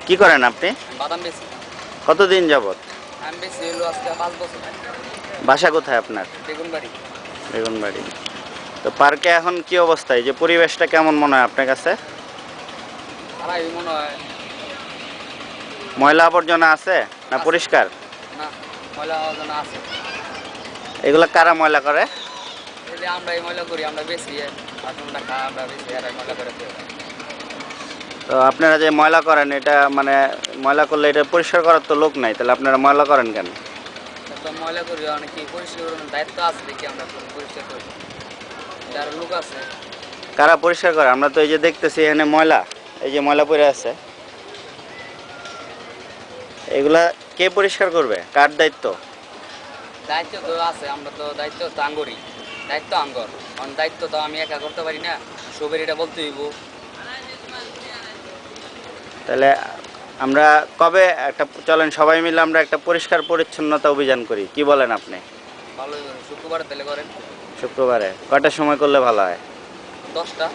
কি করেন আপনি? বাদাম বেশি। কতদিন যাবত? আমি বেশি হলো আজকে 5 বছর। বাসা কোথায় আপনার? বেগুনবাড়ি। বেগুনবাড়ি। তো পার্কে এখন কি অবস্থা, এই যে পরিবেশটা কেমন মনে হয় আপনার কাছে? খারাপই মনে হয়। ময়লা আবর্জনা আছে না আছে। পরিষ্কার? না, ময়লা আবর্জনা আছে। এগুলো কারা ময়লা করে? এই যে আমরা এই ময়লা করি, আমরা বেশি বাথরুমটা খাই, আমরা বেশি আর ময়লা করে ফেলি। তো আপনারা যে ময়লা করেন, এটা মানে ময়লা করলে এটা পরিষ্কার করার তো লোক নাই, তাহলে আপনারা ময়লা করেন কেন? তো ময়লা করি অনেকে পরিষ্কার করার দায়িত্ব আছে দেখি আমরা পরিষ্কার করি। যার লোক আছে। কারা পরিষ্কার করে? আমরা তো এই যে দেখতেছি এখানে ময়লা, এই যে ময়লা পড়ে আছে, এগুলা কে পরিষ্কার করবে? কার দায়িত্ব? দায়িত্ব তো আছে, আমরা তো দায়িত্ব তো আঙ্গরই। দায়িত্ব আঙ্গর, কারণ দায়িত্ব তো আমি একা করতে পারি না, সবের এটা বলতে হইব। তাহলে আমরা কবে একটা চলেন সবাই মিলে আমরা একটা পরিষ্কার পরিচ্ছন্নতা অভিযান করি, কি বলেন আপনি? ভালোই শুক্রবার তাহলে করেন। শুক্রবারে কয়টার সময় করলে ভালো হয়? 10টা।